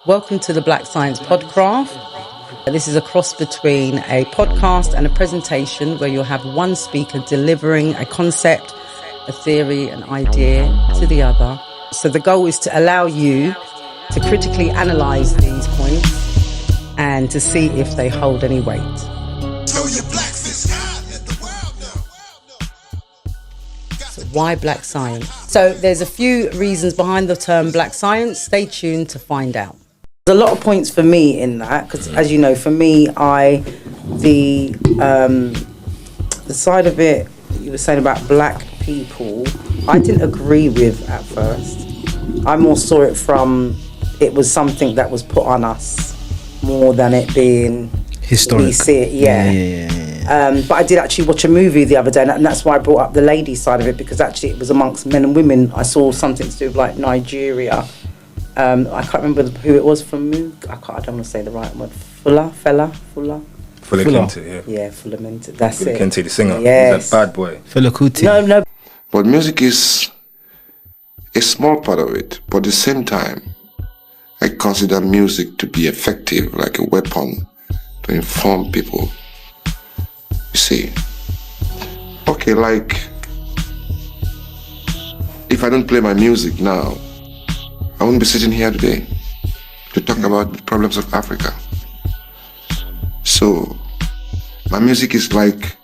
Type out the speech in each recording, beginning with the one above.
Welcome to the Black Science Podcraft. This is a cross between a podcast and a presentation where you'll have one speaker delivering a concept, a theory, an idea to the other. So the goal is to allow you to critically analyse these points and to see if they hold any weight. So why black science? So there's a few reasons behind the term black science. Stay tuned to find out. There's a lot of points for me in that, because as you know, for me, the side of it you were saying about black people, I didn't agree with at first. I more saw it from, it was something that was put on us more than it being historic. We see it, yeah. But I did actually watch a movie the other day, and that's why I brought up the lady side of it, because actually it was amongst men and women. I saw something to do with like Nigeria. I can't remember who it was from. I don't want to say the right word. Fela Kinti, yeah. Yeah, Fela Kinti. That's Fela it. Kinti, the singer. Yes. He's a bad boy. Fela KUTI. No. But music is a small part of it. But at the same time, I consider music to be effective, like a weapon to inform people. You see, okay, like if I don't play my music now, I wouldn't be sitting here today to talk about the problems of Africa. So, my music is like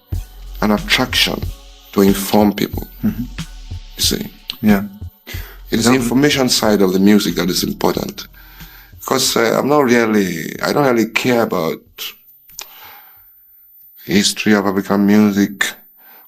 an attraction to inform people. Mm-hmm. You see? Yeah. It is the information side of the music that is important. Because I don't really care about history of African music.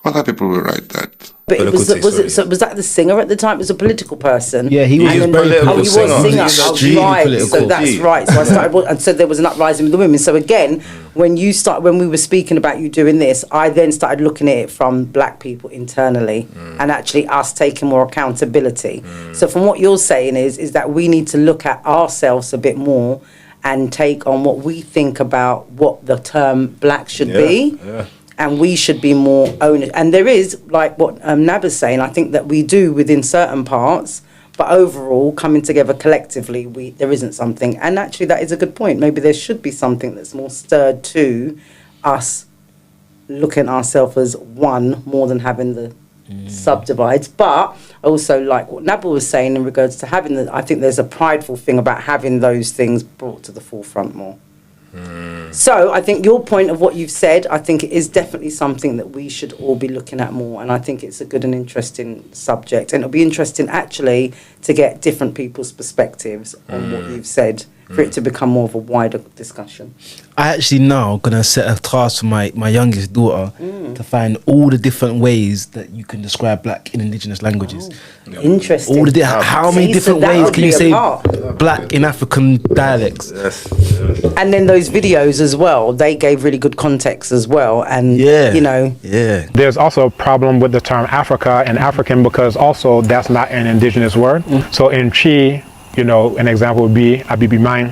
Other people will write that. But was that the singer at the time? It was a political person. Yeah, he was a political singer. Oh, he was a singer. Right. So that's right. So I started, and so there was an uprising with the women. So again, when we were speaking about you doing this, I then started looking at it from black people internally and actually us taking more accountability. So from what you're saying is that we need to look at ourselves a bit more and take on what we think about what the term black should be. Yeah. And we should be more owners. And there is, like what Naba's saying, I think that we do within certain parts, but overall, coming together collectively, there isn't something. And actually, that is a good point. Maybe there should be something that's more stirred to us looking at ourselves as one more than having the subdivides. But also, like what Naba was saying in regards to having I think there's a prideful thing about having those things brought to the forefront more. So I think your point of what you've said, I think it is definitely something that we should all be looking at more, and I think it's a good and interesting subject, and it'll be interesting actually to get different people's perspectives on what you've said for it to become more of a wider discussion. I actually now gonna set a task for my youngest daughter to find all the different ways that you can describe black in indigenous languages. Interesting. All how many different ways can you say black in African dialects? Yes. And then those videos as well, they gave really good context as well. And you know, there's also a problem with the term Africa and African, because also that's not an indigenous word. So in Chi, you know, an example would be Abibi mine,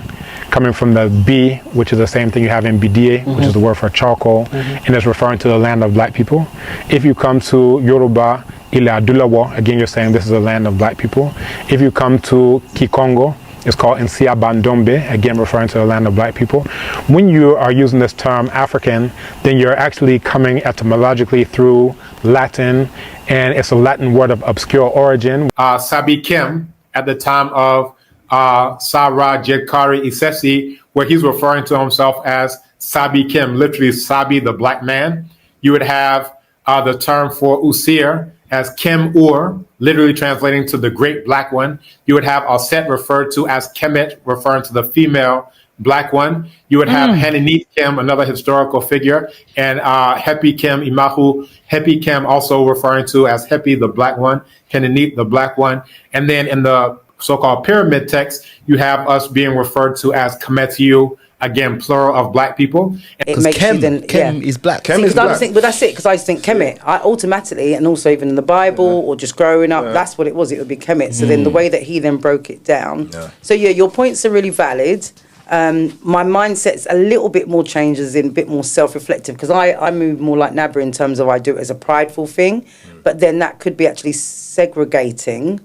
coming from the B, which is the same thing you have in Bidie, which is the word for charcoal, and it's referring to the land of black people. If you come to Yoruba, Ile Adulawo, again you're saying this is the land of black people. If you come to Kikongo, it's called Nsia Bandombe, again referring to the land of black people. When you are using this term African, then you're actually coming etymologically through Latin, and it's a Latin word of obscure origin. Sabi Kim, at the time of Sarah Jedkari Isesi, where he's referring to himself as Sabi Kim, literally Sabi the black man. You would have the term for Usir as Kim Ur, literally translating to the great black one. You would have Aset referred to as Kemet, referring to the female black one. You would have Henenit Kim, another historical figure, and Hepi Kim Imahu, Hepi Kim also referring to as Hepi the black one, Henenit the black one. And then in the so-called pyramid text, you have us being referred to as Kemetiu, again, plural of black people. It makes Kem, you then, Kem is black. Kem is black. But that's it, because I think Kemet, I automatically, and also even in the Bible or just growing up, that's what it was. It would be Kemet. So then the way that he then broke it down. So your points are really valid. My mindset's a little bit more changes in a bit more self-reflective, because I move more like Naba in terms of I do it as a prideful thing, but then that could be actually segregating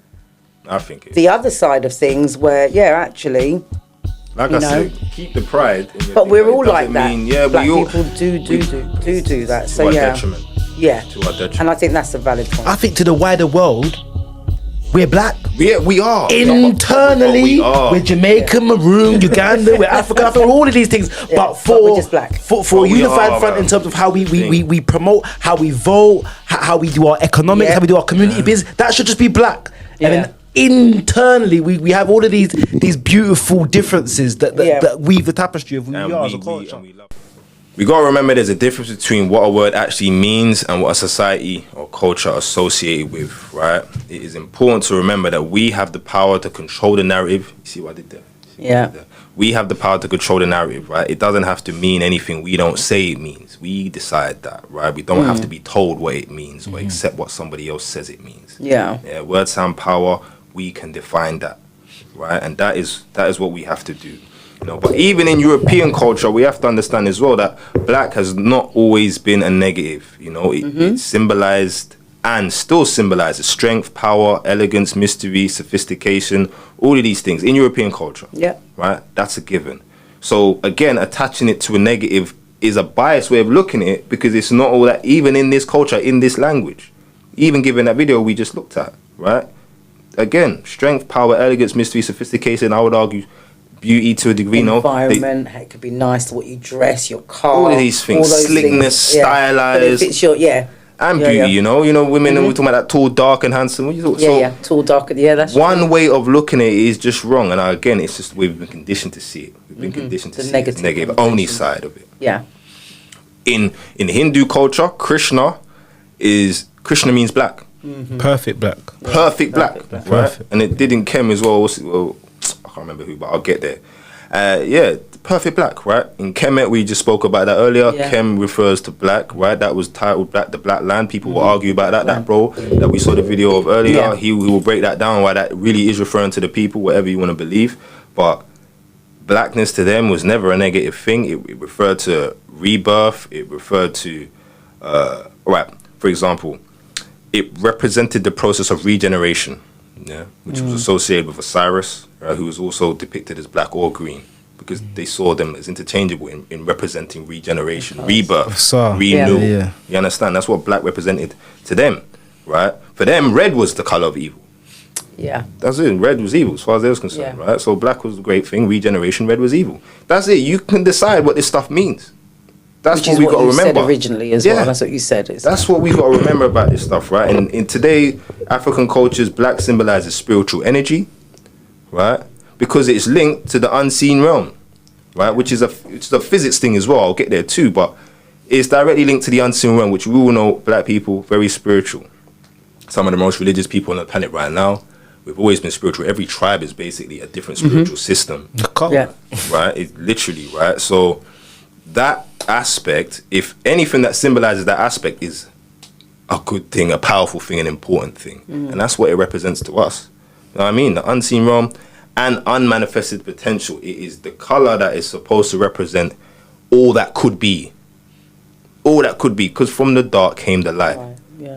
I think the other side of things where, actually, Like I said, keep the pride. But we're all like that. Black we all, people do that. To So our yeah, detriment. yeah. To our detriment. And I think that's a valid point. I think to the wider world, we're black. Yeah, we are. Internally, are. we're Jamaican, Maroon, Uganda, we're African, all of these things. But we're just black. For a unified front in terms of how we promote, how we vote, how we do our economics, how we do our community business, that should just be black. And then internally, we have all of these beautiful differences that weave the tapestry of who we are as a culture. We got to remember there's a difference between what a word actually means and what a society or culture associated with, right? It is important to remember that we have the power to control the narrative. You see what I did there? Yeah. We have the power to control the narrative, right? It doesn't have to mean anything we don't say it means. We decide that, right? We don't have to be told what it means or accept what somebody else says it means. Yeah. Word, sound, power, we can define that, right? And that is what we have to do. You know, but even in European culture, we have to understand as well that black has not always been a negative. You know, it symbolized and still symbolizes strength, power, elegance, mystery, sophistication, all of these things in European culture. Yeah. Right? That's a given. So again, attaching it to a negative is a biased way of looking at it because it's not all that, even in this culture, in this language. Even given that video we just looked at, right? Again, strength, power, elegance, mystery, sophistication, I would argue beauty to a degree. Environment, it could be nice to what you dress, your car, all of these things, slickness, stylized, but if it's your and beauty. You know, women. And we're talking about that tall, dark, and handsome. What you thought? Tall, dark, that's one true. way of looking at it is just wrong. And again, it's just the way we've been conditioned to see it. We've been conditioned to see the negative only side of it. Yeah. In Hindu culture, Krishna means black. Perfect black. Perfect black. Right? Perfect. And it did in Chem as well. I can't remember who, but I'll get there. Perfect black, right? In Kemet, we just spoke about that earlier. Yeah. Chem refers to black, right? That was titled Black, the Black Land. People will argue about that bro, that we saw the video of earlier. Yeah. He will break that down, why that really is referring to the people, whatever you want to believe. But blackness to them was never a negative thing. It referred to rebirth. It referred to, for example, it represented the process of regeneration, which was associated with Osiris, right, who was also depicted as black or green, because they saw them as interchangeable in representing regeneration, rebirth, renewal. Yeah. You understand? That's what black represented to them, right? For them, red was the color of evil. Yeah. That's it. Red was evil as far as they was concerned, right? So black was the great thing, regeneration, red was evil. That's it. You can decide what this stuff means. That's what we got to remember. Said originally as well. That's what you said. That's what we got to remember about this stuff, right? And in today, African cultures, black symbolizes spiritual energy, right? Because it's linked to the unseen realm, right? Which is a physics thing as well. I'll get there too, but it's directly linked to the unseen realm, which we all know, black people, very spiritual. Some of the most religious people on the planet right now. We've always been spiritual. Every tribe is basically a different spiritual system, right? It's literally, right? So that aspect, if anything that symbolizes that aspect, is a good thing, a powerful thing, an important thing. And that's what it represents to us. You know what I mean? The unseen realm and unmanifested potential. It is the color that is supposed to represent all that could be. All that could be, because from the dark came the light,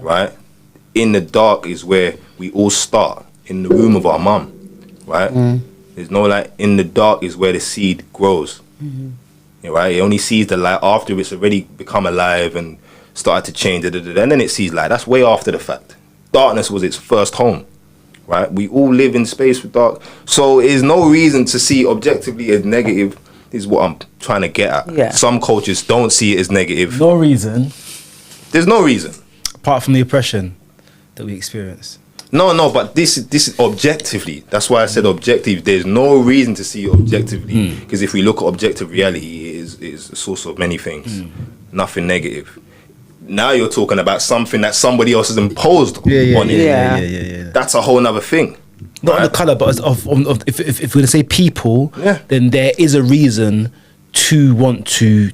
right? In the dark is where we all start, in the womb of our mum, right? There's no light. In the dark is where the seed grows. Right, it only sees the light after it's already become alive and started to change, and then it sees light. That's way after the fact. Darkness was its first home, right? We all live in space with dark, so there's no reason to see objectively as negative. Is what I'm trying to get at. Yeah. Some cultures don't see it as negative. No reason. There's no reason Apart from the oppression that we experience. No, but this is objectively. That's why I said objective. There's no reason to see it objectively, because if we look at objective reality, it is a source of many things. Nothing negative. Now you're talking about something that somebody else has imposed on it. Yeah. That's a whole nother thing. Not on the colour, but if we're going to say people, then there is a reason to want to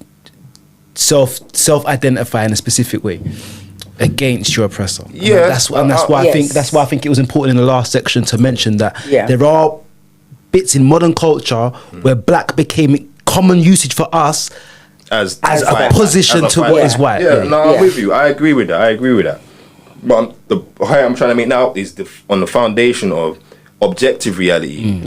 self-identify in a specific way against your oppressor. That's why I think it was important in the last section to mention that there are bits in modern culture where black became common usage for us as a opposition to what is white. I'm with you. I agree with that. But the point I'm trying to make now is on the foundation of objective reality.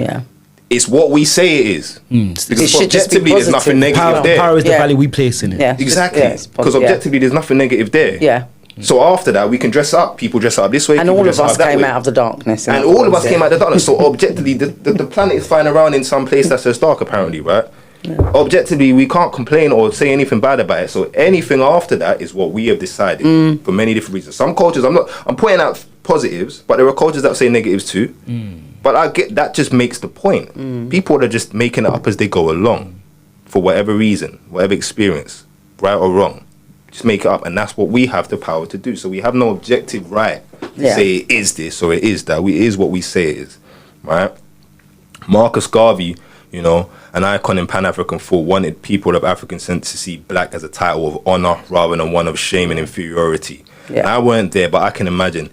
It's what we say it is. Because objectively, there's nothing negative there. Power is the value we place in it. Yeah, exactly. Because objectively, there's nothing negative there. Yeah. So after that, we can dress up. People dress up this way. And all of us came out of the darkness. And all of us came out of the darkness. So objectively, the planet is flying around in some place that's just dark, apparently, right? Yeah. Objectively, we can't complain or say anything bad about it. So anything after that is what we have decided for many different reasons. Some cultures, I'm pointing out positives, but there are cultures that say negatives too. But I get that just makes the point. People are just making it up as they go along for whatever reason, whatever experience, right or wrong. Just make it up, and that's what we have the power to do. So we have no objective right to say it is this or it is that. It is what we say it is, right? Marcus Garvey, you know, an icon in Pan-African thought, wanted people of African descent to see black as a title of honor rather than one of shame and inferiority. I weren't there, but I can imagine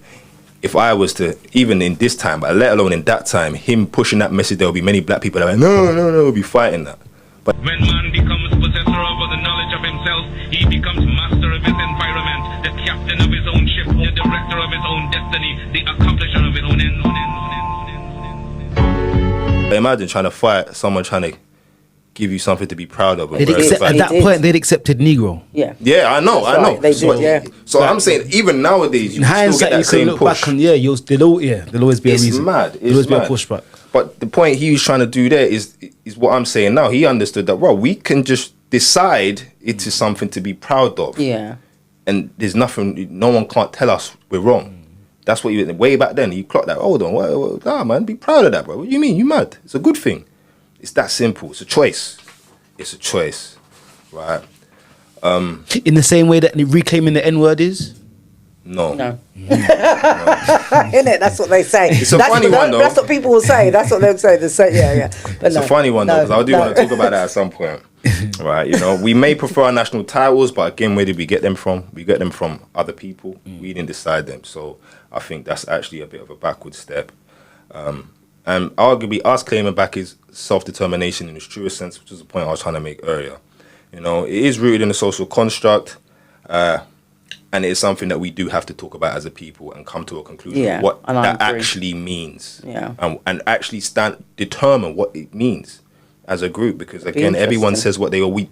if I was to, even in this time, but let alone in that time, him pushing that message, there will be many black people that are like, no, will be fighting that. But when man becomes possessor of the knowledge of himself, he becomes master of his environment, the captain of his own ship, the director of his own destiny, the accomplisher of his own end. Imagine trying to fight someone trying to give you something to be proud of. At that point, they'd accepted Negro. Yeah, I know. They did, So I'm saying, even nowadays, you can still get that same push. There'll always be a reason. There'll always be a pushback. But the point he was trying to do there is what I'm saying now. He understood that, well, we can just decide it is something to be proud of. Yeah. And there's nothing, no one can't tell us we're wrong. That's what way back then, he clocked that. Hold on, nah, man, be proud of that, bro. What do you mean? You mad? It's a good thing. It's that simple. It's a choice. It's a choice, right? In the same way that reclaiming the N-word is? No. Isn't it? That's what they say. It's a funny one, though. That's what people will say. That's what they'll say. They say, yeah. But it's a funny one, though, because I do want to talk about that at some point. Right, you know, we may prefer our national titles, but again, where did we get them from? We get them from other people. We didn't decide them. So I think that's actually a bit of a backward step. And arguably, us claiming back is self-determination in its truest sense, which is the point I was trying to make earlier. You know, it is rooted in a social construct, and it is something that we do have to talk about as a people and come to a conclusion of what that actually means. And actually determine what it means as a group, because again, everyone says what they are. We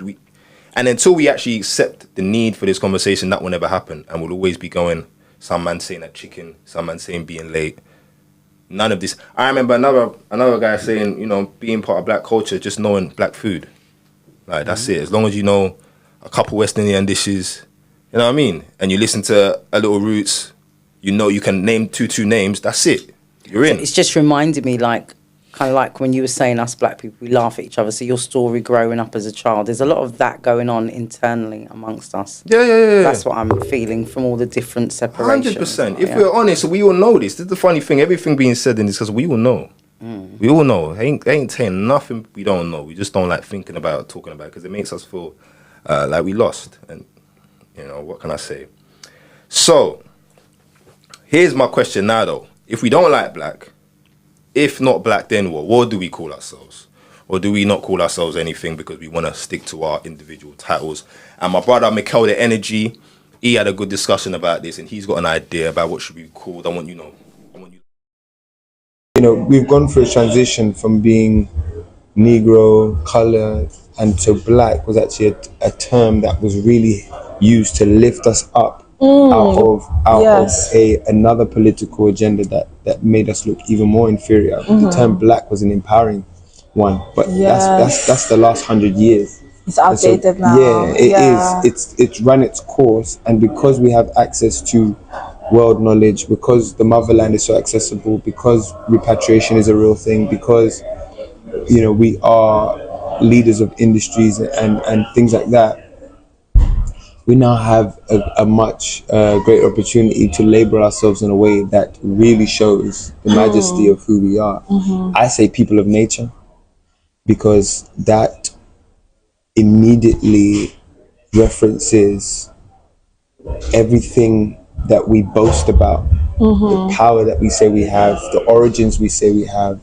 and until we actually accept the need for this conversation, that will never happen, and we'll always be going, some man saying that chicken, some man saying being late. None of this. I remember another guy saying, you know, being part of black culture, just knowing black food. Like, that's it. As long as you know a couple West Indian dishes, you know what I mean? And you listen to a little Roots, you know you can name two names, that's it. You're in. It's just reminded me, like, kind of like when you were saying us black people, we laugh at each other. So your story growing up as a child, there's a lot of that going on internally amongst us. Yeah. That's what I'm feeling from all the different separations. 100%. If we're honest, we all know this. This is the funny thing. Everything being said in this, because we all know. We all know. They ain't saying nothing we don't know. We just don't like thinking about it, talking about it, because it makes us feel like we lost. And, you know, what can I say? So, here's my question now, though. If we don't like black, if not black, then what? What do we call ourselves? Or do we not call ourselves anything because we want to stick to our individual titles? And my brother, Mikel the Energy, he had a good discussion about this, and he's got an idea about what should be called. You know, we've gone through a transition from being Negro, colour, and to black was actually a term that was really used to lift us up out of another political agenda that made us look even more inferior. The term black was an empowering one, but that's the last 100 years. It's outdated now. Yeah, it is. It's run its course, and because we have access to world knowledge, because the motherland is so accessible, because repatriation is a real thing, because, you know, we are leaders of industries and things like that, we now have a much greater opportunity to label ourselves in a way that really shows the majesty of who we are. I say people of nature, because that immediately references everything that we boast about, the power that we say we have, the origins we say we have,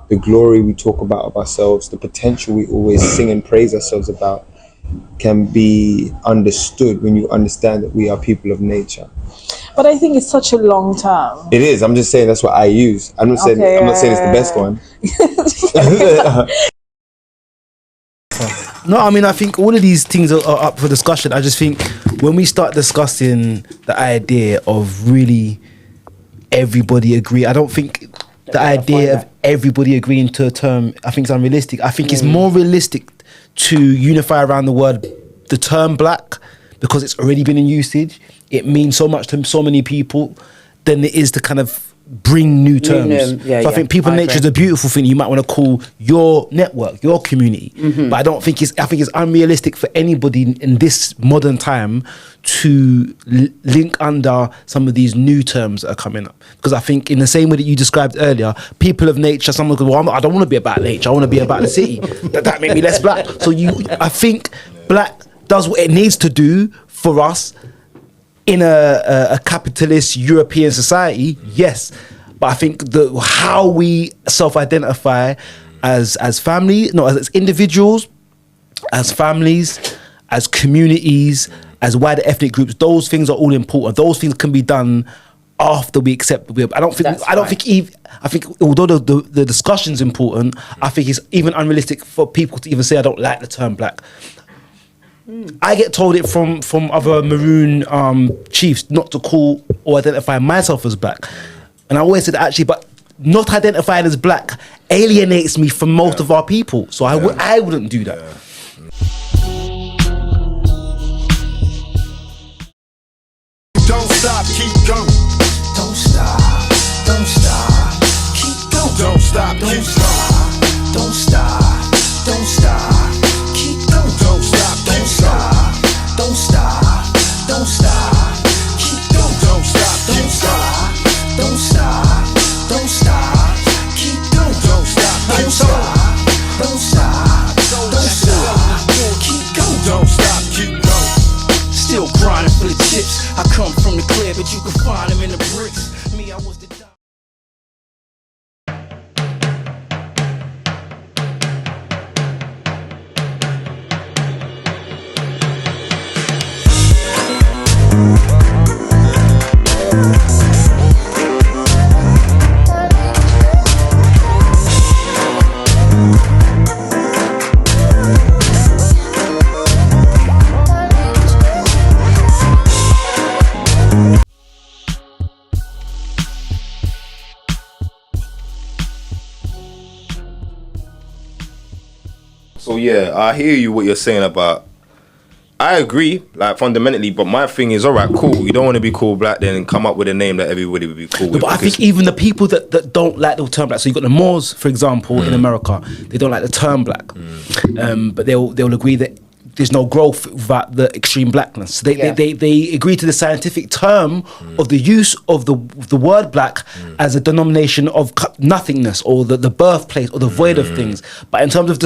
the glory we talk about of ourselves, the potential we always sing and praise ourselves about, can be understood when you understand that we are people of nature. But I think it's such a long term. It is. I'm just saying that's what I use. I'm not saying it's the best one. No, I mean, I think all of these things are up for discussion. I just think when we start discussing the idea of really everybody agree, I don't think the idea of everybody agreeing to a term, I think, is unrealistic. I think it's more realistic to unify around the term black, because it's already been in usage. It means so much to so many people than it is to kind of bring new terms. I think people nature is a beautiful thing you might want to call your network, your community. But I think it's unrealistic for anybody in this modern time to link under some of these new terms that are coming up. Because I think in the same way that you described earlier, people of nature, someone goes, well, I don't want to be about nature, I want to be about the city. that made me less black. So I think black does what it needs to do for us in a capitalist European society, yes. But I think how we self-identify as family, as individuals, as families, as communities, as wider ethnic groups, those things are all important. Those things can be done after we accept the will. I think although the discussion's important, I think it's even unrealistic for people to even say I don't like the term black. I get told it from other maroon chiefs not to call or identify myself as black, and I always said actually, but not identifying as black alienates me from most of our people, so I wouldn't do that. Don't stop, keep going. Don't stop, don't stop, keep going. Don't stop, keep going. Don't stop, don't stop, keep going. Don't stop, don't stop, don't stop, don't stop, keep going. Don't stop, don't stop, don't stop, don't stop, keep going. Don't stop, don't stop, don't stop, don't stop, keep going. Don't stop, keep going. Still grinding for the chips. I come from the clear, but you can find them in the bricks. Me, I was the So yeah, I hear you what you're saying about. I agree, like fundamentally, but my thing is, all right, cool. You don't want to be called black, then come up with a name that everybody would be cool with. But I think even the people that don't like the term black, so you've got the Moors, for example, in America, they don't like the term black, but they'll agree that there's no growth without the extreme blackness. So they agree to the scientific term of the use of the word black as a denomination of nothingness, or the birthplace, or the void of things. But in terms of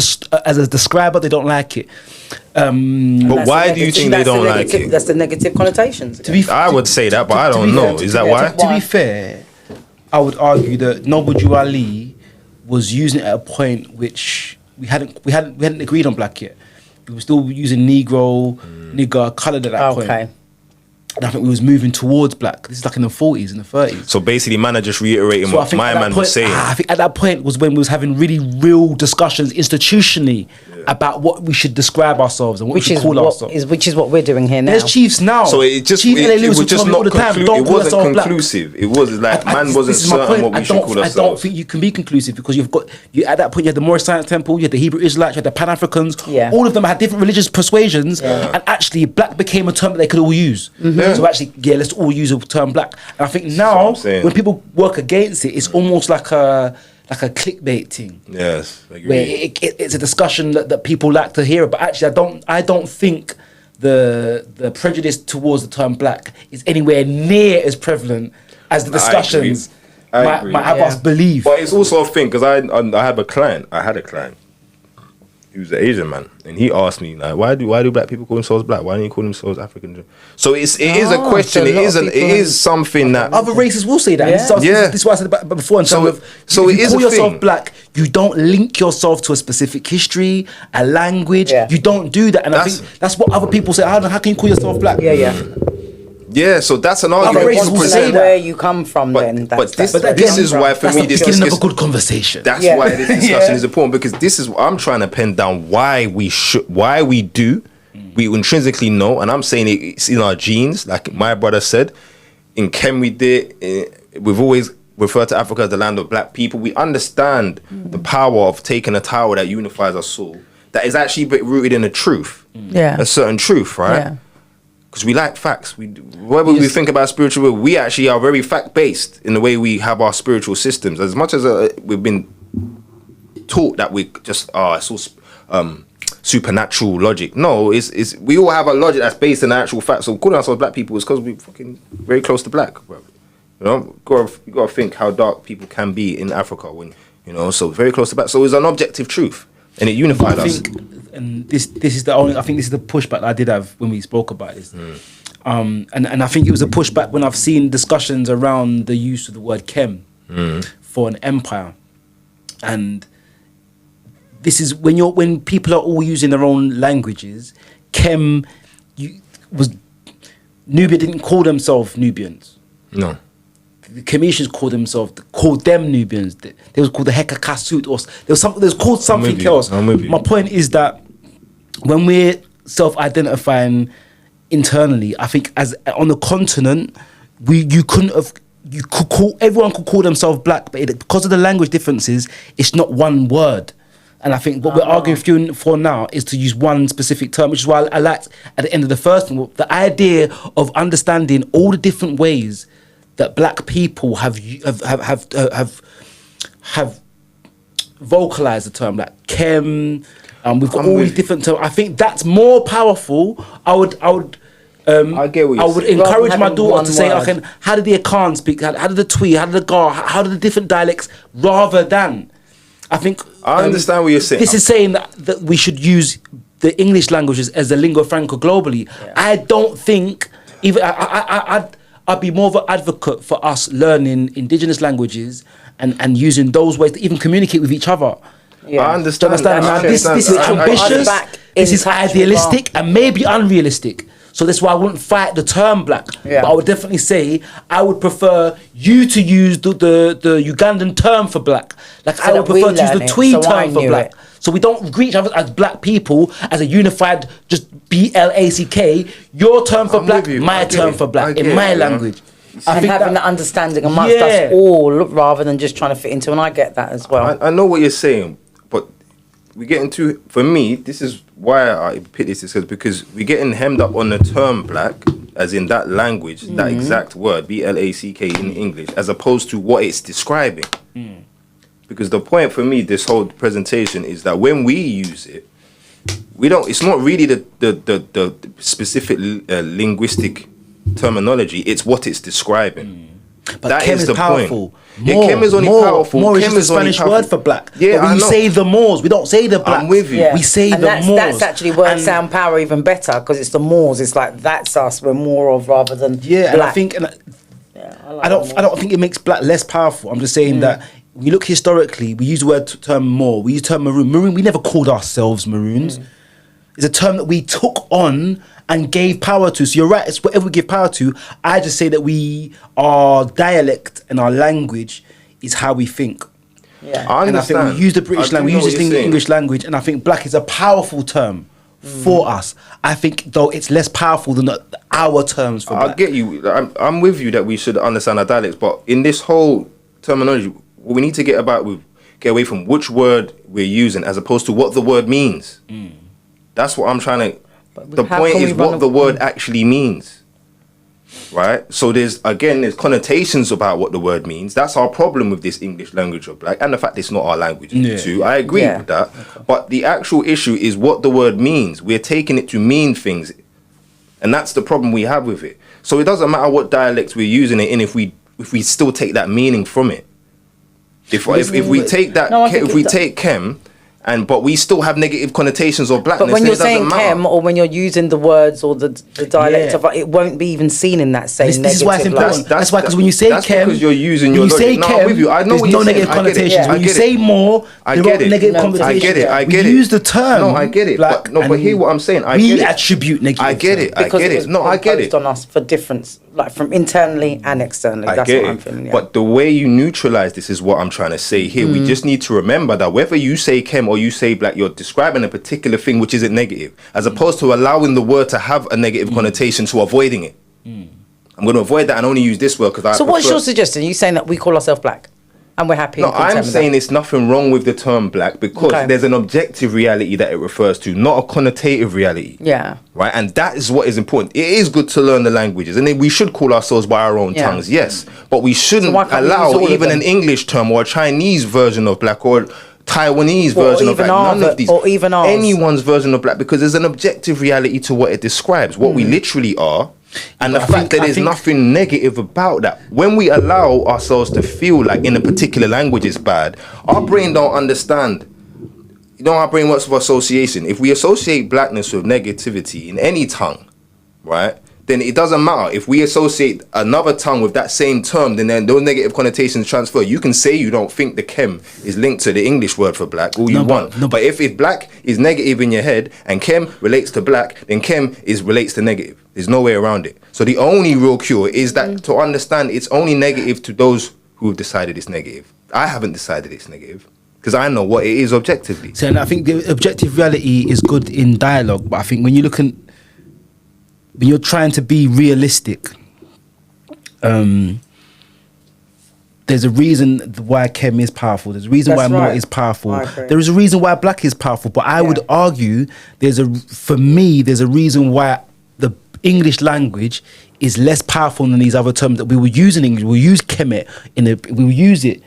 as a describer, they don't like it. But why do you think they don't like it? That's the negative connotations. I would say that, but I don't know. Is that why? To be fair, I would argue that Noble Ali was using it at a point which we hadn't agreed on black yet. We were still using Negro, nigger, coloured at that point. And I think we was moving towards black. This is like in the 40s and the 30s. So basically, man are just reiterating what my man was saying. I think at that point was when we was having really real discussions institutionally about what we should describe ourselves and what we should call ourselves. Which is what we're doing here now. There's chiefs now. So it just not conclusive. It wasn't conclusive. It was like man wasn't certain what we should call ourselves. I don't think you can be conclusive, because you've got at that point you had the Moorish Science Temple, you had the Hebrew Israelites, you had the Pan Africans. All of them had different religious persuasions, and actually black became a term that they could all use. So actually, let's all use the term black. And I think now when people work against it, it's almost like a clickbait thing. Yes, I agree. Where it's a discussion that people like to hear. But actually, I don't think the prejudice towards the term black is anywhere near as prevalent as the discussions might have us believe. But it's also a thing, because I had a client. He was an Asian man, and he asked me like, why do black people call themselves black? Why don't you call themselves African? So it is a question. It is something that other races will say that. This is what I said about before. So it is you call yourself black, you don't link yourself to a specific history, a language. You don't do that, and I think that's what other people say. How can you call yourself black? Yeah, so that's an Other argument. races will say where you come from. This is why for me this is a good conversation. That's why this discussion is important, because this is what I'm trying to pin down why we do. We intrinsically know, and I'm saying it's in our genes, like my brother said. In Chem we did. We've always referred to Africa as the land of black people. We understand the power of taking a tower that unifies us all, that is actually rooted in a truth, a certain truth, right? Because we like facts. Whatever we think about spiritual, we actually are very fact-based in the way we have our spiritual systems. As much as we've been taught that we just it's all supernatural logic. No, it's we all have a logic that's based on actual facts. So calling ourselves black people is because we're fucking very close to black, bro. You know, you gotta think how dark people can be in Africa when, you know, so very close to black. So it's an objective truth, and it unified us. And this is the only. I think this is the pushback that I did have when we spoke about this. And I think it was a pushback when I've seen discussions around the use of the word "chem" for an empire, and this is when people are all using their own languages. Chem Nubia didn't call themselves Nubians. No. The Commissions called them Nubians. They was called the Heka Kasut, or there was called something else. My point is that when we're self-identifying internally, I think as on the continent, everyone could call themselves black, but because of the language differences, it's not one word. And I think what we're arguing for now is to use one specific term, which is why I liked at the end of the first one, the idea of understanding all the different ways that black people have vocalized the term, like chem. We've got all these different terms. I think that's more powerful. I would encourage my daughter to say, okay, how did the Akan speak? How did the Twi? How did the Gar? How did the different dialects? Rather than, I think I understand what you're saying. This is saying that we should use the English languages as the lingua franca globally. Yeah. I don't think even I'd be more of an advocate for us learning indigenous languages and using those ways to even communicate with each other. Yeah. I understand. This is ambitious, this is idealistic, and maybe unrealistic. So that's why I wouldn't fight the term black. Yeah. But I would definitely say I would prefer you to use the Ugandan term for black. Like so I would prefer to use the Twi term for black. So we don't greet each other as black people, as a unified, just BLACK. Your term for black, my term for black, in my language. And having that understanding amongst us all, rather than just trying to fit into, and I get that as well. I know what you're saying, but we get into, for me, this is why I picked this, because we're getting hemmed up on the term black, as in that language, that exact word, BLACK in English, as opposed to what it's describing. Because the point for me, this whole presentation, is that when we use it, we don't. It's not really the specific linguistic terminology. It's what it's describing. But that is the powerful. Point. Chem is only powerful. More is just a Spanish word for black. Yeah, but we say the Moors. We don't say the black. I'm with you. Yeah. We say the Moors. That's actually word sound power even better, because it's the Moors. It's like that's us. We're more of rather than black. And I think. I don't think it makes black less powerful. I'm just saying that. We look historically, we use the word term Moor, we use the term maroon. Maroon, we never called ourselves maroons. It's a term that we took on and gave power to. So you're right, it's whatever we give power to. I just say that our dialect and our language is how we think. Yeah, I understand. And I think we use the British language, we use the English language, and I think black is a powerful term for us. I think, though, it's less powerful than our terms for black. I get you. I'm with you that we should understand our dialects, but in this whole terminology, what we need to get away from which word we're using as opposed to what the word means. That's what I'm trying to. The point is what the word actually means, right? So there's connotations about what the word means. That's our problem with this English language of black, and the fact it's not our language too. I agree with that, but the actual issue is what the word means. We're taking it to mean things, and that's the problem we have with it. So it doesn't matter what dialects we're using it in if we still take that meaning from it. If we take that, if we take chem But we still have negative connotations of blackness. But when you're saying chem, or when you're using the words or the dialect of it, won't be even seen in that same negative light. This is why it's important. That's why, because when you say chem, because you're using your logic. Say chem, with you. I know there's no negative connotations. When you say more, there are negative connotations. I get it. We use the term. No, I get it. But hear what I'm saying. We attribute negative. I get it. I get it. No, I get it. On us for difference, like from internally and externally. That's what I'm feeling. Yeah. But the way you neutralize this is what I'm trying to say here. We just need to remember that whether you say chem or you say black, you're describing a particular thing which isn't negative, as opposed to allowing the word to have a negative connotation to avoiding it. I'm going to avoid that and only use this word because So what's your suggestion? You saying that we call ourselves black and we're happy? No, I'm saying there's nothing wrong with the term black because there's an objective reality that it refers to, not a connotative reality. Yeah. Right? And that is what is important. It is good to learn the languages, and we should call ourselves by our own tongues, yes. But we shouldn't allow even an English term or a Chinese version of black or Taiwanese version of black, none of these, or even anyone's version of black, because there's an objective reality to what it describes, what we literally are, and the fact that there's nothing negative about that. When we allow ourselves to feel like in a particular language is bad, our brain don't understand. You know, our brain works with association. If we associate blackness with negativity in any tongue, right, then it doesn't matter. If we associate another tongue with that same term, then those negative connotations transfer. You can say you don't think the chem is linked to the English word for black all you want. But if black is negative in your head and chem relates to black, then chem relates to negative. There's no way around it. So the only real cure is that to understand it's only negative to those who have decided it's negative. I haven't decided it's negative because I know what it is objectively. So, and I think the objective reality is good in dialogue, but I think when you're trying to be realistic, there's a reason why chem is powerful. There's a reason why more is powerful. There is a reason why black is powerful. But I would argue there's a reason why the English language is less powerful than these other terms that we will use in English. We'll use kemet we will use it.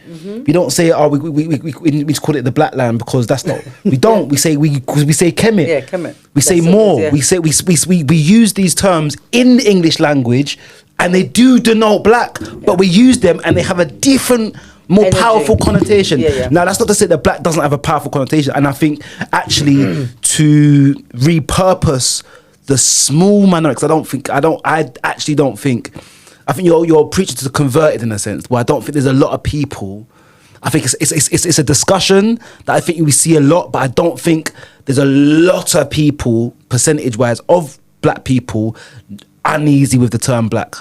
We don't say we call it the black land because that's not. We don't. We say kemet. Yeah, kemet. We say more. We say we use these terms in the English language, and they do denote black, but we use them and they have a different, more powerful connotation. Now that's not to say that black doesn't have a powerful connotation, and I think actually to repurpose the small minorities, I actually don't think. I think you're preaching to the converted in a sense. Where I don't think there's a lot of people. I think it's a discussion that I think we see a lot, but I don't think there's a lot of people, percentage-wise, of black people uneasy with the term black.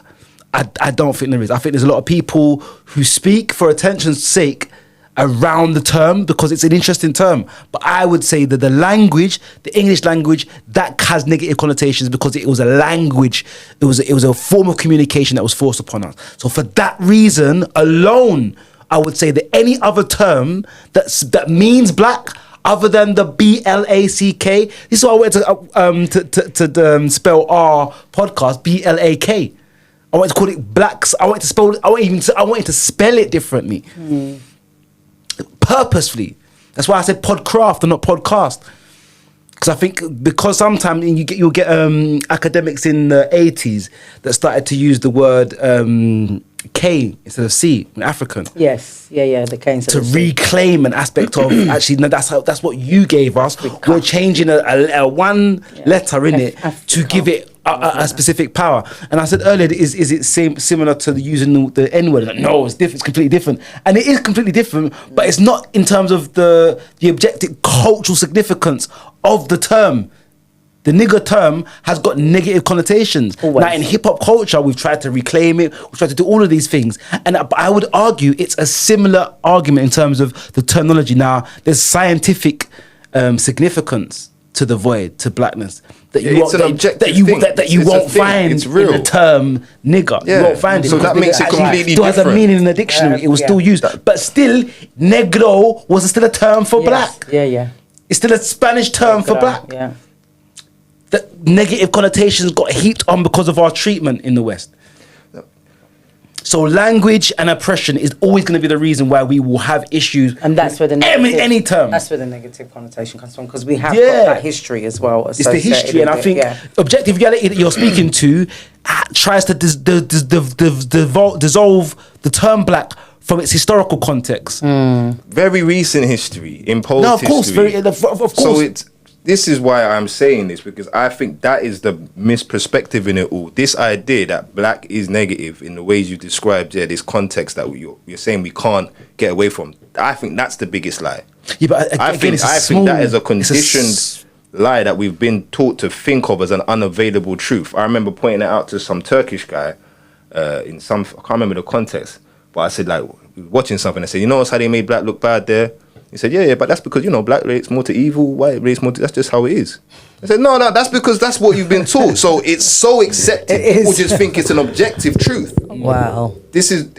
I don't think there is. I think there's a lot of people who speak for attention's sake around the term because it's an interesting term. But I would say that the language, the English language, that has negative connotations because it was a language, it was a form of communication that was forced upon us. So for that reason alone, I would say that any other term that means black other than the BLACK, this is why I wanted to spell our podcast BLAK. I wanted to call it blacks. I wanted to spell it differently. Purposefully. That's why I said Podcraft and not podcast. Because I think sometimes you'll get academics in the 80s that started to use the word K instead of C in African. Yes, the K instead of C. To reclaim an aspect of actually no, that's what you gave us. We're changing a one letter in it to give it a specific power. And I said earlier, is it similar to using the N-word? No, it's different. It's completely different, and it is completely different. But it's not in terms of the objective cultural significance of the term. The nigger term has got negative connotations. Always. Now in hip hop culture, we've tried to reclaim it. We've tried to do all of these things, and I would argue it's a similar argument in terms of the terminology. Now there's scientific significance to the void, to blackness that you won't find in the term nigger. You won't find it. So that makes it completely different. It still has a meaning in the dictionary. It was still used, but still, negro was still a term for black. It's still a Spanish term for black. The negative connotations got heaped on because of our treatment in the West. So language and oppression is always going to be the reason why we will have issues. And that's where the any term. That's where the negative connotation comes from, because we have got that history as well. It's the history, and I think objective reality that you're speaking to tries to dissolve the term black from its historical context. Very recent history, imposed No, of course, history. of course. So this is why I'm saying this, because I think that is the misperspective in it all. This idea that black is negative in the ways you described, this context that you're saying we can't get away from. I think that's the biggest lie. Yeah, but I think that is a conditioned lie that we've been taught to think of as an unavailable truth. I remember pointing it out to some Turkish guy in some, I can't remember the context, but I said, like, we were watching something. I said, you know how they made black look bad there? He said, yeah, but that's because, black relates more to evil, white relates more to, that's just how it is. I said, no, that's because that's what you've been taught. So it's so accepted. People just think it's an objective truth. Wow.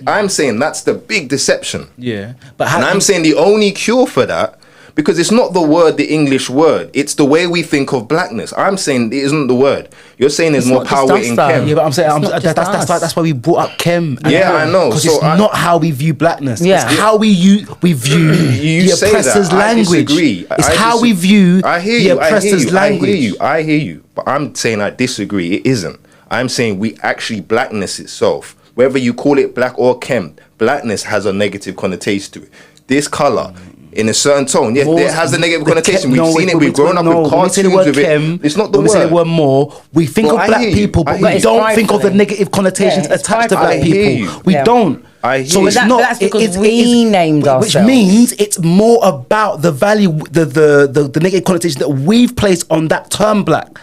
I'm saying that's the big deception. Yeah. And I'm saying the only cure for that, because it's not the word, the English word, it's the way we think of blackness. I'm saying it isn't the word. You're saying there's more power in Kem. Yeah, but I'm saying that's why we brought up Kem. Yeah, I know. Because it's not how we view blackness. Yeah. It's how we view the oppressor's language. I disagree. It's how we view the oppressor's language. I hear you. But I'm saying I disagree. It isn't. I'm saying we actually, blackness itself, whether you call it black or Kem, blackness has a negative connotation to it. This colour, in a certain tone, it has a negative connotation. We've seen it. We've grown up with cartoons with it. It's not the word. We say the word more. We think of black people, but we don't think of the negative connotations attached to black people. We don't. So it's not. That's because we named ourselves. Which means it's more about the value, the negative connotation that we've placed on that term black.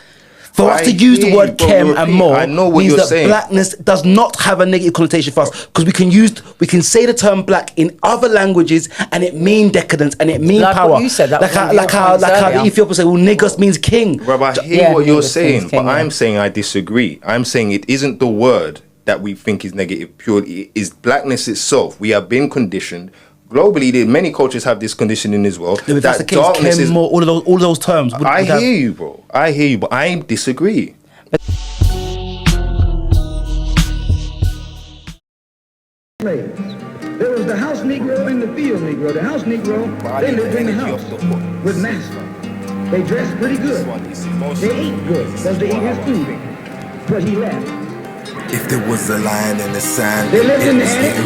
For us to use the word Kem and more means that blackness does not have a negative connotation for us, because we can say the term black in other languages and it mean decadence and it mean power. What you said, like how the Ethiopians say, well, Negros means king. Bro, I hear what you're saying, but I'm saying I disagree. I'm saying it isn't the word that we think is negative purely. It is blackness itself. We have been conditioned. Globally, many cultures have this conditioning as well. No, that darkness is more, all of those terms. I hear you, bro. I hear you, but I disagree. There was the house Negro and the field Negro. The house Negro, they lived in the house with master. They dressed pretty good. They ate good because they ate his food. But he left. If there was a line in the sand, they lived in the attic,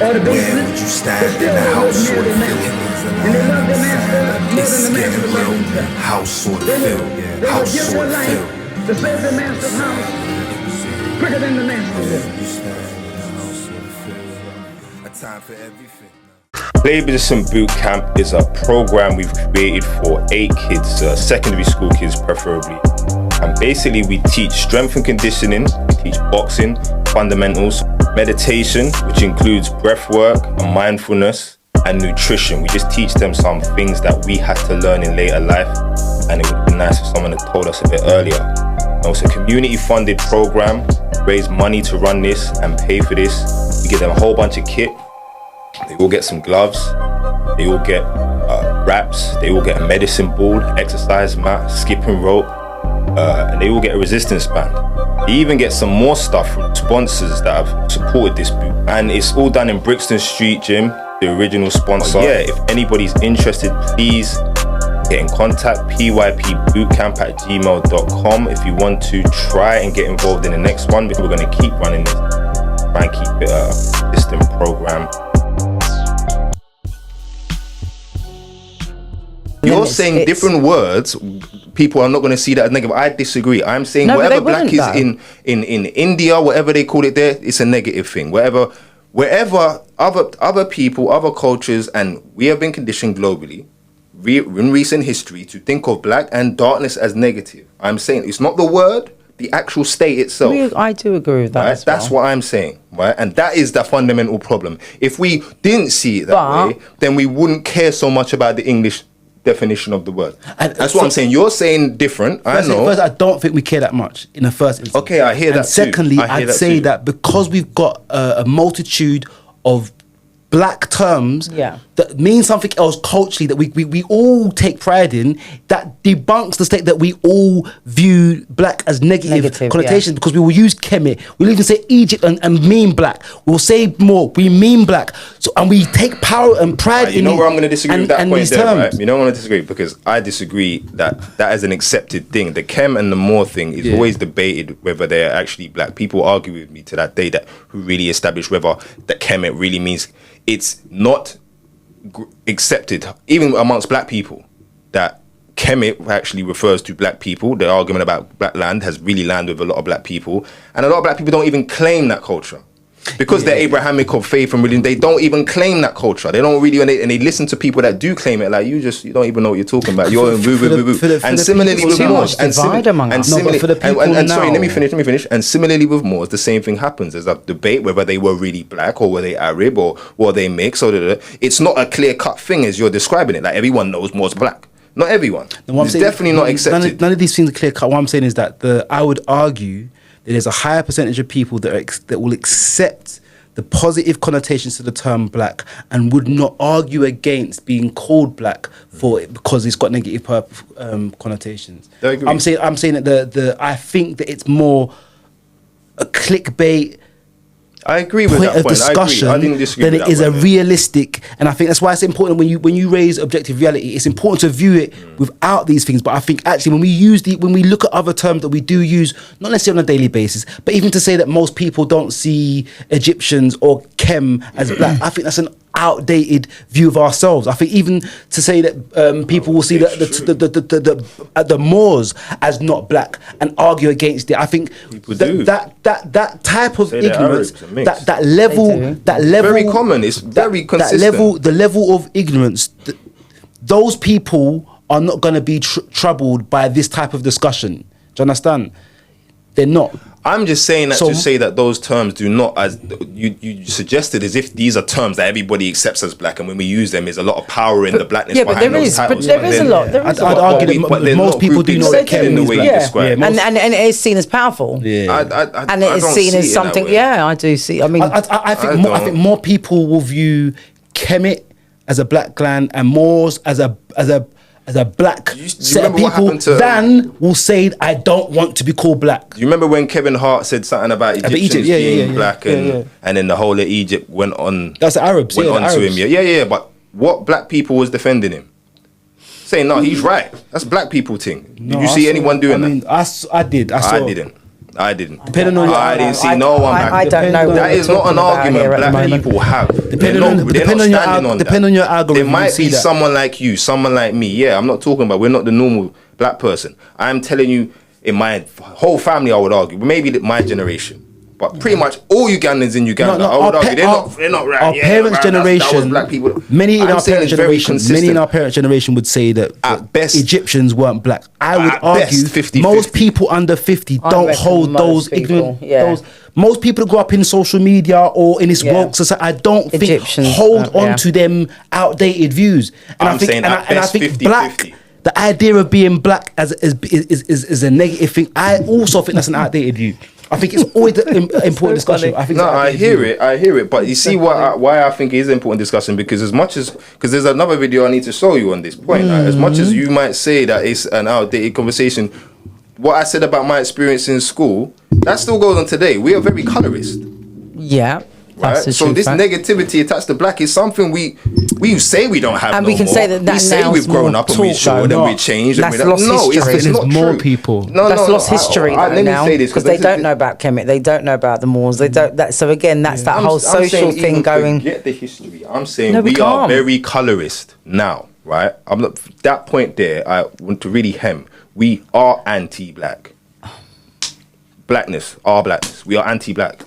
or the basement, where would you stand in the house or the field? And they loved the master more than the master loved himself. House or the They field, would give their life to save the master's house quicker than the master did. A time for everything. Symbolism Boot Camp is a program we've created for 8 kids, secondary school kids preferably. And basically we teach strength and conditioning, we teach boxing, fundamentals, meditation, which includes breath work and mindfulness, and nutrition. We just teach them some things that we had to learn in later life, and it would have been nice if someone had told us a bit earlier. Now, it's a community funded program, raise money to run this and pay for this. We give them a whole bunch of kit. They all get some gloves, they all get wraps, they all get a medicine ball, exercise mat, skipping rope, and they all get a resistance band. They even get some more stuff from sponsors that have supported this boot. And it's all done in Brixton Street Gym, the original sponsor. If anybody's interested, please get in contact, pypbootcamp@gmail.com if you want to try and get involved in the next one, because we're going to keep running this, try and keep it a consistent program. You're saying different words, people are not going to see that as negative. I disagree. I'm saying whatever black is in India, whatever they call it there, it's a negative thing. Wherever other people, other cultures, and we have been conditioned globally in recent history to think of black and darkness as negative. I'm saying it's not the word, the actual state itself. I do agree with that. Right? That's what I'm saying, right? And that is the fundamental problem. If we didn't see it that way, then we wouldn't care so much about the English definition of the word. And that's what I'm saying. You're saying different. I know. First, I don't think we care that much in the first instance. Okay, I hear that. And secondly, I'd say that because we've got a multitude of black terms that mean something else culturally that we all take pride in, that debunks the state that we all view black as negative connotations, because we will use Kemet, we'll even say Egypt and mean black, we'll say more, we mean black, so, and we take power and pride in you know where I'm going to disagree with that point there, terms. Right? You know I'm going to disagree, because I disagree that is an accepted thing. The Kem and the more thing is always debated whether they're actually black. People argue with me to that day that who really established whether the Kemet really means it's not accepted, even amongst black people, that Kemet actually refers to black people. The argument about black land has really landed with a lot of black people, and a lot of black people don't even claim that culture. Because they're Abrahamic of faith and religion, they don't even claim that culture. They don't really, and they listen to people that do claim it. Like you don't even know what you're talking about. You're in woo. And similarly with Moors, sorry, let me finish. And similarly with Moors, the same thing happens. There's a debate whether they were really black or were they Arab or were they mixed. It's not a clear cut thing as you're describing it. Like everyone knows Moors black. Not everyone. It's definitely not accepted. None of these things are clear cut. What I'm saying is that I would argue that there's a higher percentage of people that will accept the positive connotations to the term black and would not argue against being called black for it because it's got negative connotations. I'm saying that I think that it's more a clickbait. I agree with that point. Discussion I didn't disagree than with it that is a realistic, and I think that's why it's important when you raise objective reality. It's important to view it without these things. But I think actually when we look at other terms that we do use, not necessarily on a daily basis, but even to say that most people don't see Egyptians or Kem as black, I think that's an outdated view of ourselves. I think even to say that people will see the Moors as not black and argue against it, I think that type of ignorance, that level, very common. It's very consistent. The level of ignorance, those people are not going to be troubled by this type of discussion. Do you understand? They're not. I'm just saying that to say that those terms do not, as you suggested, as if these are terms that everybody accepts as black, and when we use them, there's a lot of power in the blackness behind those titles. But there is a lot. I'd argue that most people do know that in the way you describe, and it is seen as powerful. Yeah, and it is seen as something. Yeah, I do see. I mean, I think more people will view Kemet as a black clan and Moors as a black set of people than will say, I don't want to be called black. Do you remember when Kevin Hart said something about Egyptians being black and then the whole of Egypt went on? That's the Arabs. Went on to him. Yeah. But what black people was defending him? Saying, no, he's right. That's black people thing. Did you see anyone doing that? I did. I didn't. I didn't see no one. I don't know. That is not an argument black people have. Depending on your algorithm, there might be someone like you, someone like me. Yeah, I'm not talking about. We're not the normal black person. I'm telling you, in my whole family, I would argue. Maybe my generation. But pretty much all Ugandans in Uganda, I would argue, they're not right. Our parents' generation, that was black people. Many in our parents' generation would say that at best Egyptians weren't black. I would argue 50, most people under 50 don't hold those ignorant. Most people that grow up in social media or in this woke society, I don't think hold on to them outdated views. And I think black. The idea of being black is a negative thing. I also think that's an outdated view. I think it's always an important discussion. I hear it. But you see why I think it is an important discussion, because because there's another video I need to show you on this point. As much as you might say that it's an outdated conversation, what I said about my experience in school, that still goes on today. We are very colorist. Yeah. Right? So this negativity attached to black is something we say we don't have, and we can say that we say we've grown up and we showed and we changed. That's lost history. It's not more people. That's lost history now, because they don't know about Kemet. They don't know about the Moors. They don't. So again, that's that whole social thing going. Forget the history. I'm saying we are very colorist now, right? I'm not that point there. I want to really hem. We are anti-black. Blackness, our blackness. We are anti-black.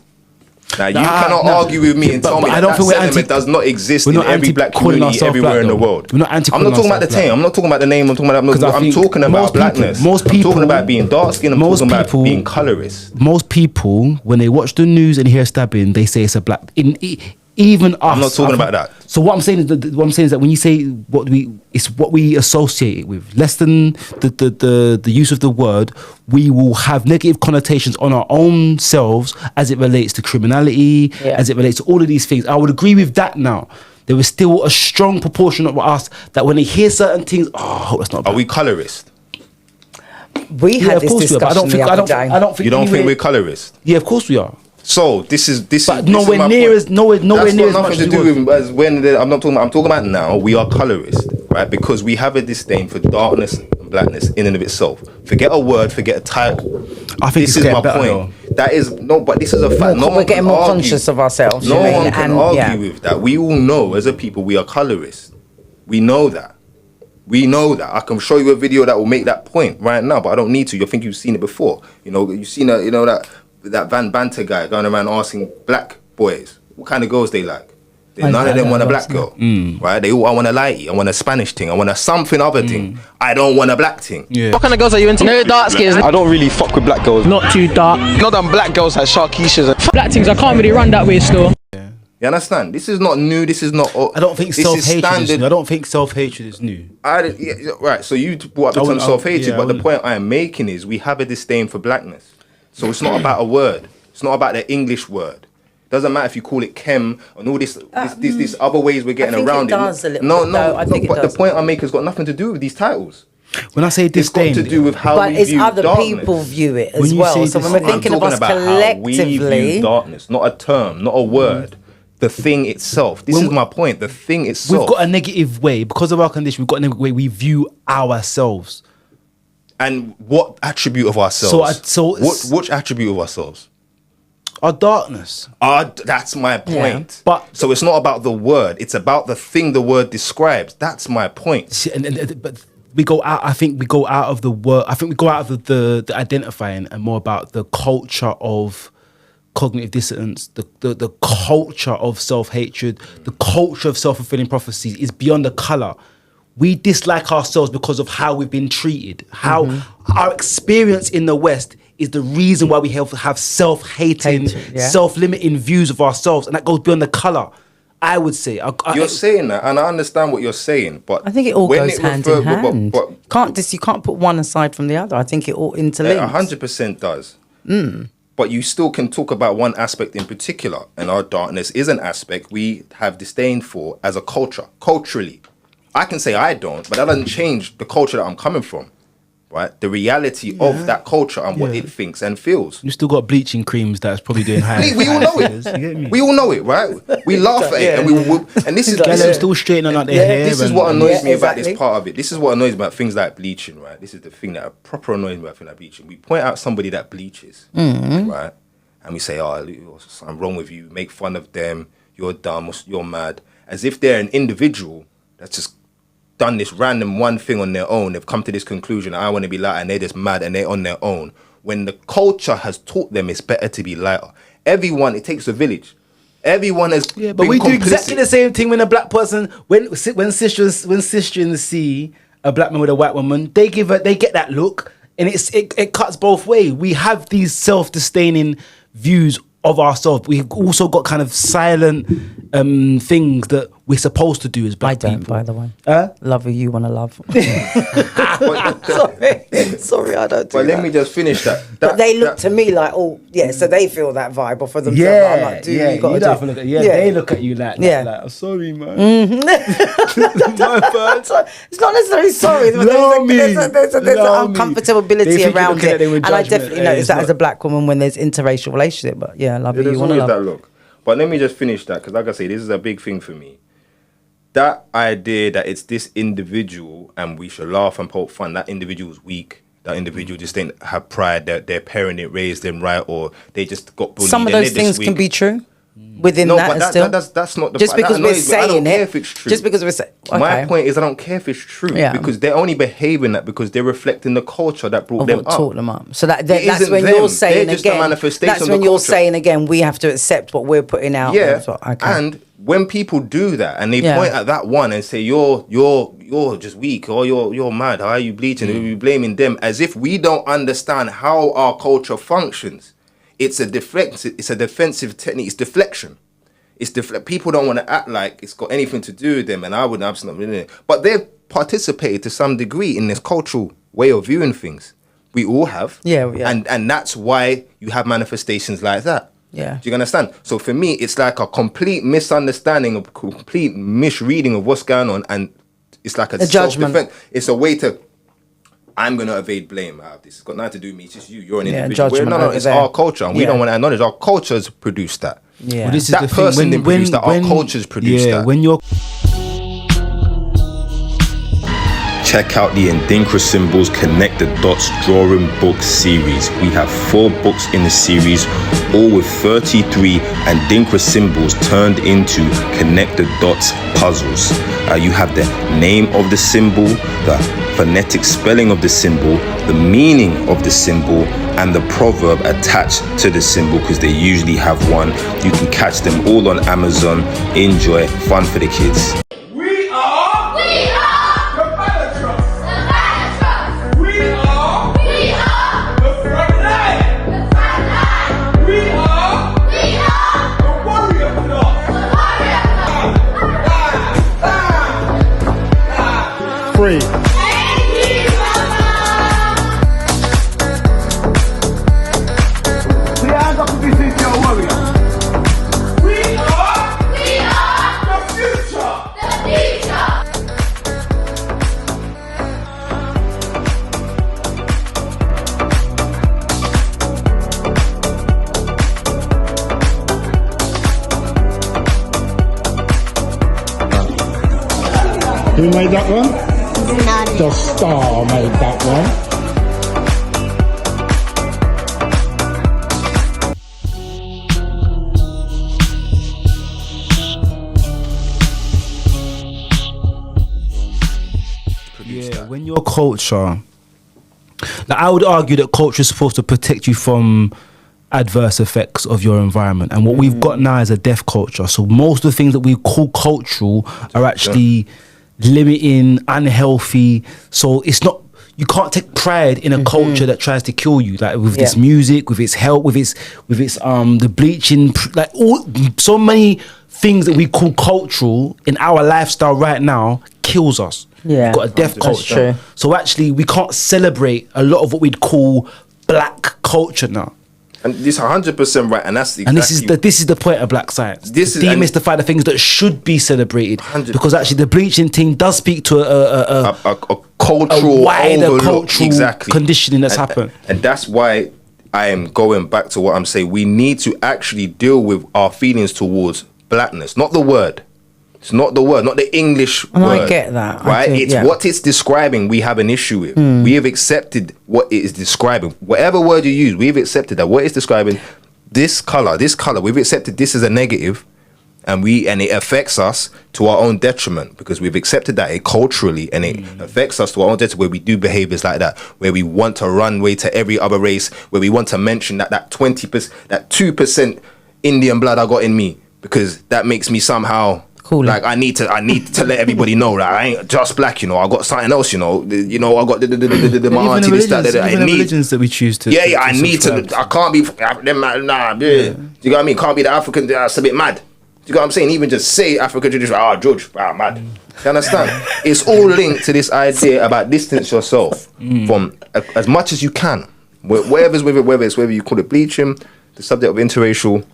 Now you cannot argue with me and tell me that sentiment does not exist in every black community everywhere in the world. We're not anti. I'm not talking about the name. I'm not talking about the name. I'm talking about blackness. I'm talking about being dark skinned. I'm talking about being colorist. Most people, when they watch the news and hear stabbing, they say it's a black. Even us. I'm not talking about that. So what I'm saying is that when you say it's what we associate it with, less than the use of the word, we will have negative connotations on our own selves as it relates to criminality, as it relates to all of these things. I would agree with that now. There is still a strong proportion of us that when they hear certain things, I hope that's not bad. Are we colorist? We had this discussion the other day. I don't think you don't think we're colorist? Yeah, of course we are. So this is nowhere near as much. Nothing to do with as when I'm talking about now. We are colorist, right? Because we have a disdain for darkness and blackness in and of itself. Forget a word, forget a title. I think this is my point. That is no, but this is a fact. We're getting more conscious of ourselves. No one can argue with that. We all know as a people we are colorists. We know that. I can show you a video that will make that point right now, but I don't need to. You think you've seen it before. You've seen that Van Banter guy going around asking black boys what kind of girls they like. None of them want a black girl, right? They all, I want a lighty, I want a Spanish thing, I want a something other thing. I don't want a black thing. Yeah. What kind of girls are you into? No dark skins. I don't really fuck with black girls. Not too dark. Not them black girls like Sharkeishas. Black things, I can't really run that way still. Yeah. You understand? This is not new. This is not. I don't think self-hatred is new. I don't think self-hatred is new. Right. So you brought up the term self-hatred, but the point I am making is we have a disdain for blackness. So it's not about a word. It's not about the English word. Doesn't matter if you call it chem and all this other ways we're getting around it. But the point I make has got nothing to do with these titles. When I say disdain, it's got to do with how but we it's view other darkness. people view it as well. So when we're thinking of us collectively, how we view darkness, not a term, not a word. The thing itself. This is my point. The thing itself. We've got a negative way because of our condition. We've got a negative way we view ourselves. And what attribute of ourselves? Which attribute of ourselves? Our darkness. That's my point. Yeah. So it's not about the word. It's about the thing the word describes. That's my point. See, but we go out. I think we go out of the word. I think we go out of the identifying and more about the culture of cognitive dissonance, the culture of self-hatred, the culture of self-fulfilling prophecies is beyond the colour. We dislike ourselves because of how we've been treated. How our experience in the West is the reason why we have self-hating, self-limiting views of ourselves, and that goes beyond the colour. I would say you're saying that, and I understand what you're saying, but I think it all goes hand in hand. You can't put one aside from the other. I think it all interlinks. 100% does. But you still can talk about one aspect in particular, and our darkness is an aspect we have disdain for as a culture, culturally. I can say I don't, but that doesn't change the culture that I'm coming from, right? The reality of that culture and what it thinks and feels. You still got bleaching creams that's probably doing high. We all know it. We all know it, right? We laugh at it, and this is still straightening out their hair. This is what annoys me about this part of it. This is what annoys me about things like bleaching, right? This is the thing that proper annoys me about things like bleaching. We point out somebody that bleaches, right? And we say, "Oh, something wrong with you." Make fun of them. You're dumb. You're mad. As if they're an individual that's just done this random one thing on their own. They've come to this conclusion, I want to be lighter, and they're just mad and they're on their own. When the culture has taught them it's better to be lighter. It takes a village. Everyone has been but we complicit. do exactly the same thing when a black person, when sisters see a black man with a white woman, they get that look, and it cuts both ways. We have these self-disdaining views of ourselves. We've also got kind of silent things that we're supposed to do as black people. By the way. Love who you want to love. Sorry, I don't do that. But let me just finish that. But they look to me like, so they feel that vibe off of themselves. I'm like, they look at you like, I'm sorry, man. It's not necessarily sorry. There's an uncomfortability around it. And I definitely notice that as a black woman when there's interracial relationship. But I love who you want to love. That look. But let me just finish that, because like I say, this is a big thing for me. That idea that it's this individual and we should laugh and poke fun, that individual's weak. That individual just didn't have pride, that their parent didn't raise them right, or they just got bullied. Some of those things can be true within that's not the just because we're saying I don't care it. if it's true. Just because we're saying. Okay. My point is, I don't care if it's true because they're only behaving that because they're reflecting the culture that brought them up. Taught them up. So that's when you're saying again. That's when you're saying again. We have to accept what we're putting out. Yeah. And when people do that and they point at that one and say you're just weak or you're mad, how are you bleaching? We'll be blaming them as if we don't understand how our culture functions. It's a defensive technique. It's deflection. People don't want to act like it's got anything to do with them, and I wouldn't absolutely. But they've participated to some degree in this cultural way of viewing things. We all have. And that's why you have manifestations like that. Yeah. Do you understand? So for me, it's like a complete misunderstanding, a complete misreading of what's going on, and it's like a judgment. It's a way to. I'm going to evade blame out of this. It's got nothing to do with me. It's just you. You're an individual. No, it's our culture. And we don't want to acknowledge our cultures produced that. Yeah. Well, this is that the person thing. didn't produce that. Our cultures produced that. When you're... check out the Ndinkra Symbols Connect the Dots Drawing Book series. We have 4 books in the series, all with 33 Ndinkra symbols turned into Connect the Dots puzzles. You have the name of the symbol, the phonetic spelling of the symbol, the meaning of the symbol, and the proverb attached to the symbol, because they usually have one. You can catch them all on Amazon. Enjoy, fun for the kids. Free. Who made that one? The Star made that one. Yeah, when your culture, like, I would argue that culture is supposed to protect you from adverse effects of your environment, and what we've got now is a deaf culture. So most of the things that we call cultural are actually limiting, unhealthy. So it's not, you can't take pride in a culture that tries to kill you, like with this music, with its help, with its the bleaching, like all so many things that we call cultural in our lifestyle right now kills us. Yeah, we've got a deaf culture. So actually we can't celebrate a lot of what we'd call black culture now. And this 100% right, and that's exactly, and this is the point of black science. This is demystify the things that should be celebrated, 100%. Because actually the bleaching thing does speak to a cultural, a wider cultural conditioning that's happened, and that's why I am going back to what I'm saying. We need to actually deal with our feelings towards blackness, not the word. It's not the word, not the English word. I get that. Right? It's what it's describing we have an issue with. We have accepted what it is describing. Whatever word you use, we've accepted that what it's describing, this color, we've accepted this as a negative, and it affects us to our own detriment, because we've accepted that it culturally, and it affects us to our own detriment, where we do behaviors like that, where we want to run way to every other race, where we want to mention that 20%, that 2% Indian blood I got in me, because that makes me somehow cool. Like I need to let everybody know that I ain't just black, you know. I got something else, you know. I got my auntie this, that. I need religions that we choose to. Yeah, I need to. I can't be them. Nah, do you know what I mean? Can't be the African. That's a bit mad. Do you know what I'm saying? Even just say African tradition. George, mad. You understand? It's all linked to this idea about distance yourself from as much as you can. Whatever's with it, whether you call it bleaching, the subject of interracial.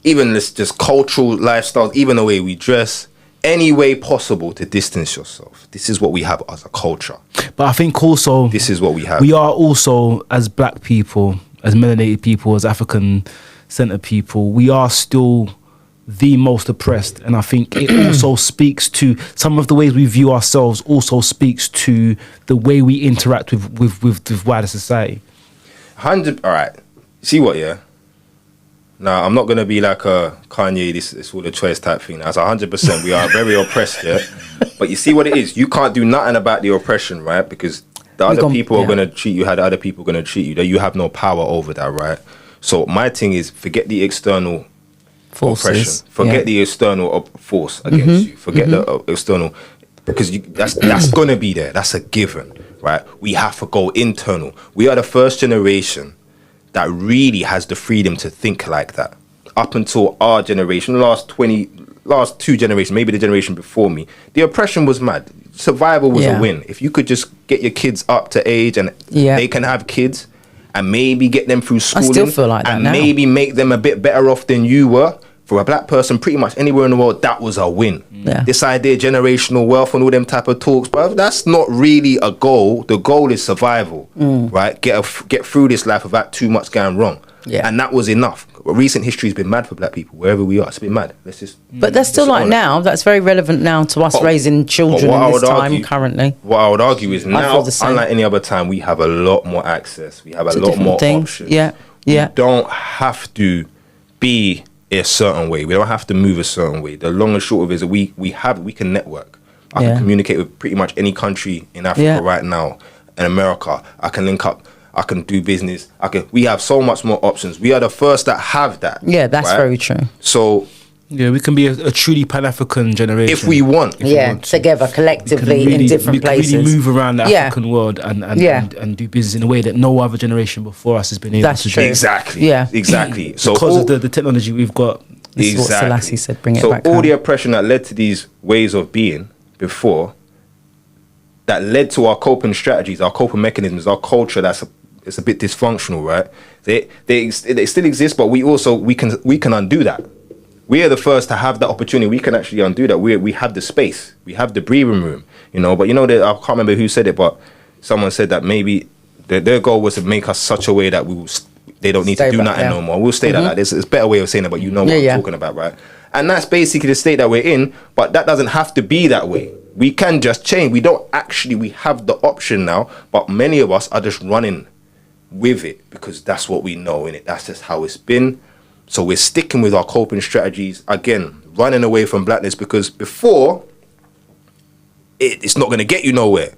Even this just cultural lifestyles, even the way we dress, any way possible to distance yourself. This is what we have as a culture. But I think also this is what we have. We are also, as black people, as melanated people, as African-centered people, we are still the most oppressed. And I think it also speaks to some of the ways we view ourselves. Also speaks to the way we interact with wider society. 100. All right. See what? Yeah. Now, I'm not going to be like a Kanye, this is all the choice type thing. That's 100%. We are very oppressed, yeah? But you see what it is? You can't do nothing about the oppression, right? Because the other people are going to treat you how the other people are going to treat you. That you have no power over that, right? So my thing is, forget the external oppression. Forget the external force against you. Forget the external, because that's going to be there. That's a given, right? We have to go internal. We are the first generation that really has the freedom to think like that. Up until our generation, last 2 generations, maybe the generation before me, the oppression was mad. Survival was a win. If you could just get your kids up to age and they can have kids and maybe get them through schooling, I still feel like that and now. Maybe make them a bit better off than you were. For a black person, pretty much anywhere in the world, that was a win. Yeah. This idea, generational wealth and all them type of talks, but that's not really a goal. The goal is survival, right? Get through this life without too much going wrong. Yeah. And that was enough. But recent history has been mad for black people, wherever we are. It's been mad. Let's just. But that's still like now. That's very relevant now to us raising children in this time currently. What I would argue is now, unlike any other time, we have a lot more access. We have a lot more options. Yeah. We don't have to be a certain way. We don't have to move a certain way. The long and short of it is that we can network. I can communicate with pretty much any country in Africa right now. In America, I can link up. I can do business. We have so much more options. We are the first that have that. Yeah, that's very true. So yeah, we can be a truly Pan-African generation if we want. Together collectively really, in different places. We can really move around the African world and do business in a way that no other generation before us has been able to do. Exactly. Yeah. Exactly. So because of the technology we've got. This is what Selassie said. Bring it back. So all home. the oppression that led to these ways of being before, that led to our coping strategies, our coping mechanisms, our culture it's a bit dysfunctional, right? They still exist, but we can undo that. We are the first to have that opportunity. We can actually undo that. We have the space, we have the breathing room, But I can't remember who said it, but someone said that maybe their goal was to make us such a way that they don't need to do nothing no more. We'll stay like that. There's a better way of saying it, but what I'm talking about, right? And that's basically the state that we're in. But that doesn't have to be that way. We can just change. We have the option now, but many of us are just running with it because that's what we know, innit? That's just how it's been. So we're sticking with our coping strategies, again, running away from blackness, because before, it's not going to get you nowhere,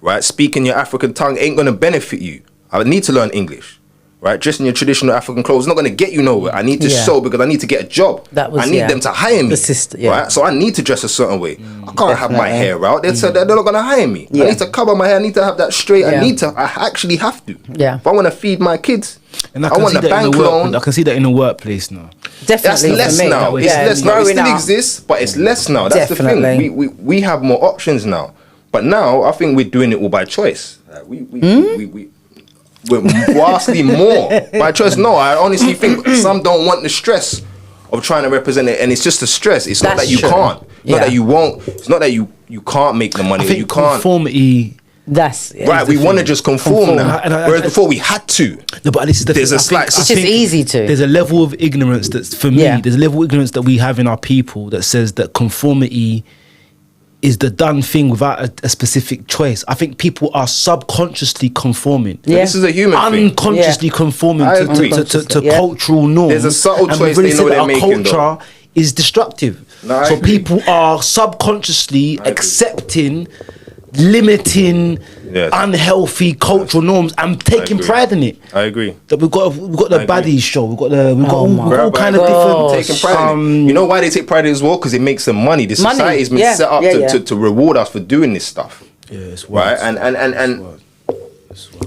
right? Speaking your African tongue ain't going to benefit you. I need to learn English, right? Dressing your traditional African clothes is not going to get you nowhere. I need to sew because I need to get a job. I need them to hire me, right? So I need to dress a certain way. I can't have my hair out. They're not going to hire me. I need to cover my hair. I need to have that straight. I actually have to. Yeah. If I want to feed my kids, and I want a bank loan. I can see that in the workplace now. Definitely. That's less now. It's less now. It still exists, but it's less now. That's the thing. We have more options now. But now I think we're doing it all by choice. We're vastly more by choice. No, I honestly think some don't want the stress of trying to represent it, and it's just the stress. It's not that you can't. It's not that you won't. It's not that you can't make the money. I think you can't. Conformity. That's right. We want to just conform now, whereas before we had to. No, but this is there's a slight. It's just easy to. There's a level of ignorance that's for me. There's a level of ignorance that we have in our people that says that conformity is the done thing without a specific choice. I think people are subconsciously conforming. Yeah. This is a human thing. Unconsciously conforming to cultural norms. There's a subtle choice they know they're making. Culture is destructive. No, so people are subconsciously accepting, limiting, unhealthy cultural norms and taking pride in it. I agree. That we've got the baddies show. We've got all kind of different taking pride in it. You know why they take pride in it as well? Because it makes them money. The society has been set up to reward us for doing this stuff. Yeah, it's right.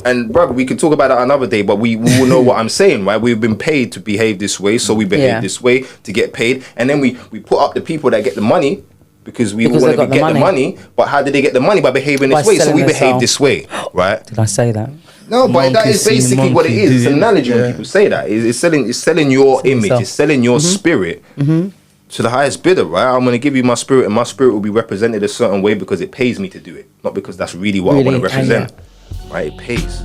And brother, we can talk about that another day, but we will know what I'm saying, right? We've been paid to behave this way, so we behave this way to get paid, and then we put up the people that get the money. Because we want to get the money, but how did they get the money? By behaving this way. So we behave this way, right? Did I say that? No, but that is basically what it is. It's an analogy when people say that. It's selling your image. It's selling your spirit to the highest bidder, right? I'm going to give you my spirit, and my spirit will be represented a certain way because it pays me to do it, not because that's really what I want to represent, right? It pays.